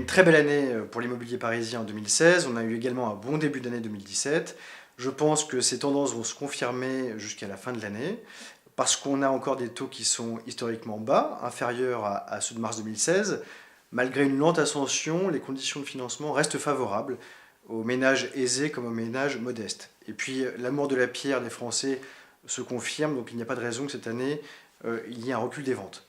très belle année pour l'immobilier parisien en 2016, on a eu également un bon début d'année 2017. Je pense que ces tendances vont se confirmer jusqu'à la fin de l'année, parce qu'on a encore des taux qui sont historiquement bas, inférieurs à ceux de mars 2016. Malgré une lente ascension, les conditions de financement restent favorables aux ménages aisés comme aux ménages modestes. Et puis l'amour de la pierre des Français se confirme, donc il n'y a pas de raison que cette année il y ait un recul des ventes.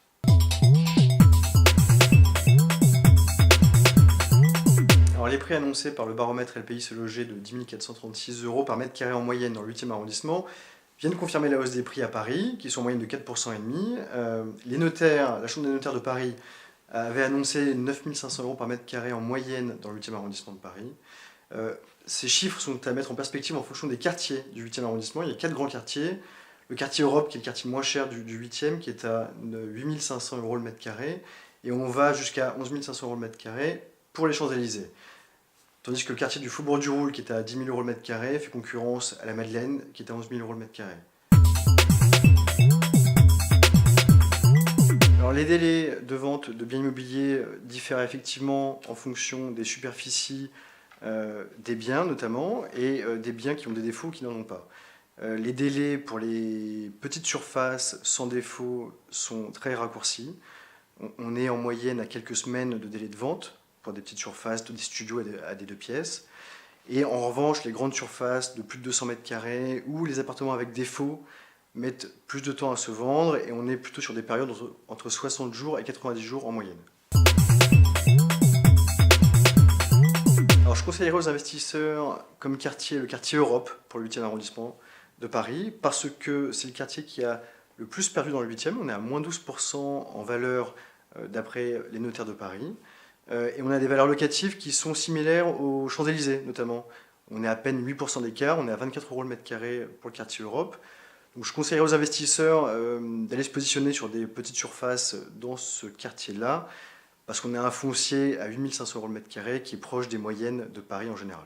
Alors, les prix annoncés par le baromètre LPI Se Loger de 10 436 € par mètre carré en moyenne dans le 8e arrondissement viennent confirmer la hausse des prix à Paris, qui sont en moyenne de 4,5%. Les notaires, la Chambre des notaires de Paris avait annoncé 9 500 € par mètre carré en moyenne dans le 8e arrondissement de Paris. Ces chiffres sont à mettre en perspective en fonction des quartiers du 8e arrondissement. Il y a 4 grands quartiers. Le quartier Europe, qui est le quartier moins cher du 8e, qui est à 8 500 € le mètre carré. Et on va jusqu'à 11 500 € le mètre carré pour les Champs-Élysées. Tandis que le quartier du Faubourg du Roule, qui est à 10 000 € le mètre carré, fait concurrence à la Madeleine, qui est à 11 000 € le mètre carré. Alors, les délais de vente de biens immobiliers diffèrent effectivement en fonction des superficies des biens notamment, et des biens qui ont des défauts ou qui n'en ont pas. Les délais pour les petites surfaces sans défaut sont très raccourcis. On est en moyenne à quelques semaines de délai de vente pour des petites surfaces, des studios à des 2 pièces. Et en revanche, les grandes surfaces de plus de 200 mètres carrés ou les appartements avec défaut mettent plus de temps à se vendre, et on est plutôt sur des périodes entre 60 jours et 90 jours en moyenne. Alors, je conseillerais aux investisseurs comme quartier, le quartier Europe pour le 8e arrondissement de Paris, parce que c'est le quartier qui a le plus perdu dans le 8e. On est à moins 12% en valeur d'après les notaires de Paris. Et on a des valeurs locatives qui sont similaires aux Champs-Élysées notamment. On est à peine 8% d'écart, on est à 24 € le mètre carré pour le quartier Europe. Donc je conseillerais aux investisseurs d'aller se positionner sur des petites surfaces dans ce quartier-là, parce qu'on a un foncier à 8 500 € le mètre carré qui est proche des moyennes de Paris en général.